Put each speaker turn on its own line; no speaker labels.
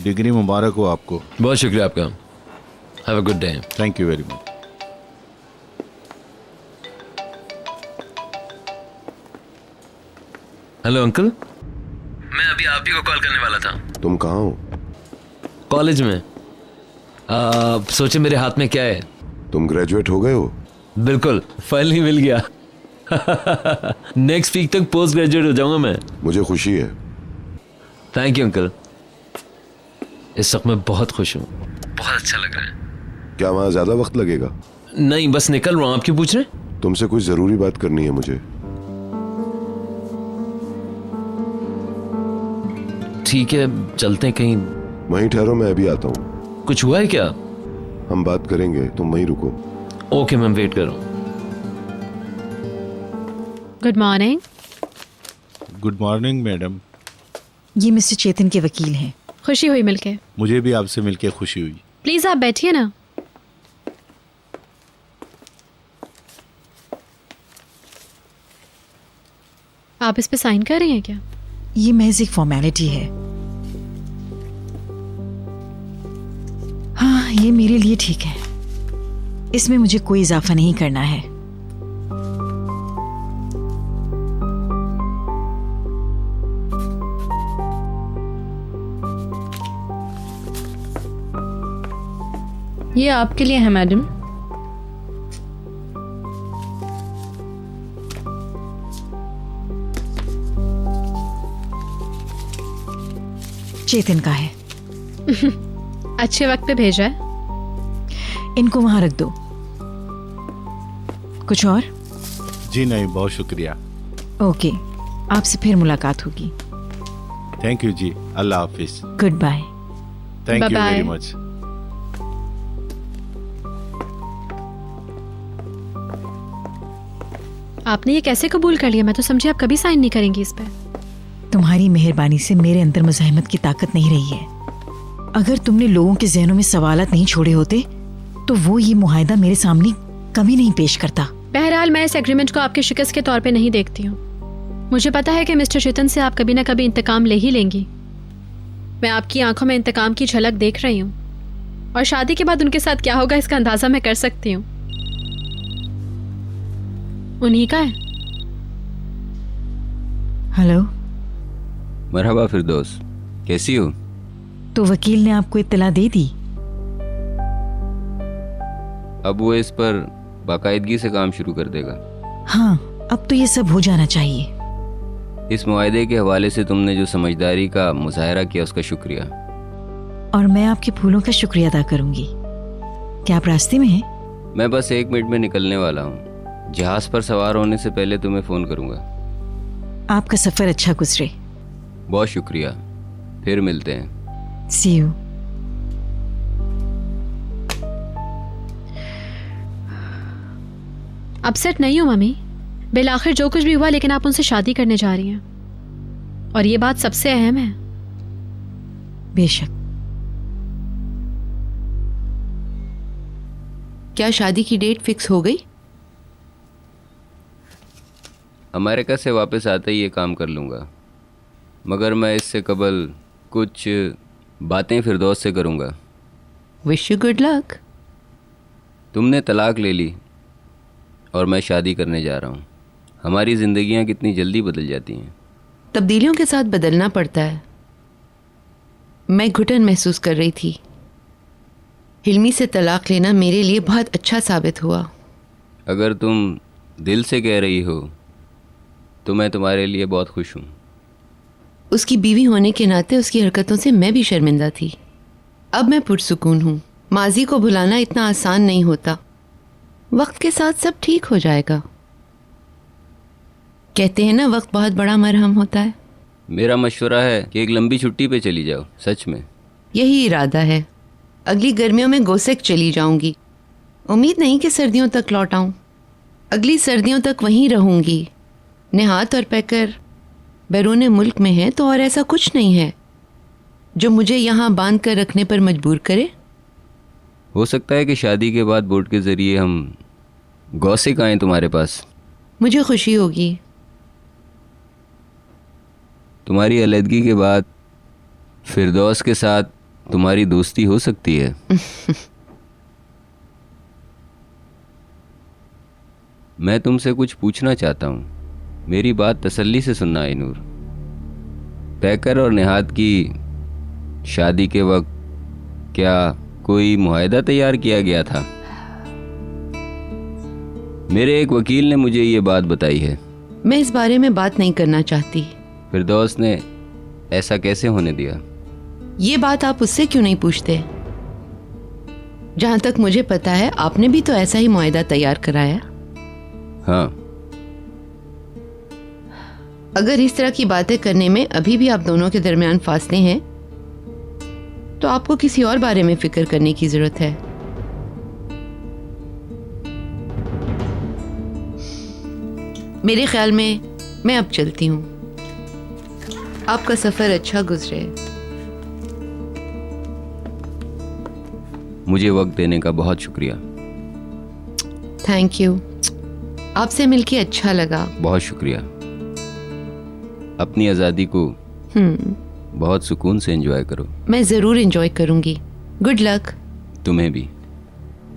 Degree मुबारक हो आपको।
बहुत शुक्रिया आपका। Have a good day.
Thank you very much.
Hello uncle, मैं अभी आप ही को कॉल करने वाला था।
तुम कहाँ हो?
कॉलेज में। सोचे मेरे हाथ में क्या है।
तुम ग्रेजुएट हो गए हो?
बिल्कुल, फाइल ही मिल गया। नेक्स्ट वीक तक पोस्ट ग्रेजुएट हो जाऊंगा मैं।
मुझे खुशी है।
Thank you uncle. इस वक्त मैं बहुत खुश हूँ, बहुत अच्छा लग रहा है।
क्या वहाँ ज्यादा वक्त लगेगा?
नहीं, बस निकल रहा हूँ। आप क्यों पूछ रहे हैं?
तुमसे कुछ जरूरी बात करनी है मुझे।
ठीक है, चलते हैं कहीं।
वहीं ठहरो, मैं अभी आता हूँ।
कुछ हुआ है क्या?
हम बात करेंगे, तुम वहीं रुको।
ओके मैम, वेट कर रहा हूँ।
Good morning.
Good morning madam.
ये मिस्टर चेतन के वकील हैं।
खुशी हुई मिलके।
मुझे भी आपसे मिलकर खुशी हुई।
प्लीज आप बैठिए ना। आप इस पे साइन कर रही हैं क्या?
ये महज एक फॉर्मेलिटी है। हाँ, ये मेरे लिए ठीक है। इसमें मुझे कोई इजाफा नहीं करना है।
ये आपके लिए है मैडम।
चेतन का है।
अच्छे वक्त पे भेजा है।
इनको वहां रख दो। कुछ और?
जी नहीं, बहुत शुक्रिया।
ओके, आपसे फिर मुलाकात होगी।
Thank you ji. अल्लाह हाफिज।
Good bye.
Thank you
Bye-bye.
Very much.
आपने ये कैसे कबूल कर लिया? मैं तो समझी आप कभी साइन नहीं करेंगी इस पे।
तुम्हारी मेहरबानी से मेरे अंदर मुज़ाहिमत की ताकत नहीं रही है। अगर तुमने लोगों के जहनों में सवालात नहीं छोड़े होते तो वो ये मुआहदा मेरे सामने कभी नहीं पेश करता।
बहरहाल मैं इस एग्रीमेंट को आपके शिकस्त के तौर पे नहीं देखती हूँ। मुझे पता है कि मिस्टर चेतन से आप कभी ना कभी इंतकाम ले ही लेंगी। मैं आपकी आंखों में इंतकाम की झलक देख रही हूँ, और शादी के बाद उनके साथ क्या होगा इसका अंदाजा मैं कर सकती हूँ। उन्हीं का है।
हेलो।
मरहबा फिरदौस, कैसी हो?
तो वकील ने आपको इत्तला दे दी?
अब वो इस पर बाकायदगी से काम शुरू कर देगा।
हाँ, अब तो ये सब हो जाना चाहिए।
इस मुआहदे के हवाले से तुमने जो समझदारी का मुजाहरा किया उसका शुक्रिया।
और मैं आपके फूलों का शुक्रिया अदा करूंगी। क्या आप रास्ते में हैं?
मैं बस 1 मिनट में निकलने वाला हूँ। जहाज पर सवार होने से पहले तुम्हें फ़ोन करूँगा।
आपका सफ़र अच्छा गुजरे।
बहुत शुक्रिया, फिर मिलते हैं।
सी यू।
अपसेट नहीं हो मम्मी। बिल आखिर जो कुछ भी हुआ, लेकिन आप उनसे शादी करने जा रही हैं, और ये बात सबसे अहम है।
बेशक।
क्या शादी की डेट फिक्स हो गई?
अमेरिका से वापस आते ही ये काम कर लूँगा, मगर मैं इससे कबल कुछ बातें फिरदौस से करूँगा।
Wish you good luck.
तुमने तलाक ले ली और मैं शादी करने जा रहा हूँ। हमारी ज़िंदगियाँ कितनी जल्दी बदल जाती हैं।
तब्दीलियों के साथ बदलना पड़ता है। मैं घुटन महसूस कर रही थी। हिल्मी से तलाक लेना मेरे लिए बहुत अच्छा साबित हुआ।
अगर तुम दिल से कह रही हो तो मैं तुम्हारे लिए बहुत खुश हूँ।
उसकी बीवी होने के नाते उसकी हरकतों से मैं भी शर्मिंदा थी। अब मैं पुरसुकून हूँ। माजी को भुलाना इतना आसान नहीं होता। वक्त के साथ सब ठीक हो जाएगा। कहते हैं ना, वक्त बहुत बड़ा मरहम होता है।
मेरा मशवरा है कि एक लंबी छुट्टी पे चली जाओ। सच में
यही इरादा है। अगली गर्मियों में गोसेक चली जाऊंगी। उम्मीद नहीं कि सर्दियों तक लौट आऊं। अगली सर्दियों तक वहीं रहूंगी। नेहात और पैकर बैरून मुल्क में है, तो और ऐसा कुछ नहीं है जो मुझे यहाँ बांध कर रखने पर मजबूर करे।
हो सकता है कि शादी के बाद बोट के ज़रिए हम गौसिक आएँ तुम्हारे पास।
मुझे खुशी होगी।
तुम्हारी अलहदगी के बाद फिरदौस के साथ तुम्हारी दोस्ती हो सकती है। मैं तुमसे कुछ पूछना चाहता हूँ, मेरी बात तसल्ली से सुनना आइनूर। पैकर और निहात की शादी के वक्त क्या कोई मुआहदा तैयार किया गया था? मेरे एक वकील ने मुझे ये बात बताई है।
मैं इस बारे में बात नहीं करना चाहती।
फिरदौस ने ऐसा कैसे होने दिया?
ये बात आप उससे क्यों नहीं पूछते? जहां तक मुझे पता है आपने भी तो ऐसा ही मुआहदा तैयार कराया।
हाँ।
अगर इस तरह की बातें करने में अभी भी आप दोनों के दरमियान फासले हैं तो आपको किसी और बारे में फिक्र करने की जरूरत है। मेरे ख्याल में मैं अब चलती हूँ। आपका सफर अच्छा गुजरे।
मुझे वक्त देने का बहुत शुक्रिया।
Thank you. आपसे मिलके अच्छा लगा।
बहुत शुक्रिया। अपनी आज़ादी को बहुत सुकून से एंजॉय करो।
मैं जरूर एंजॉय करूंगी। Good luck.
तुम्हें भी।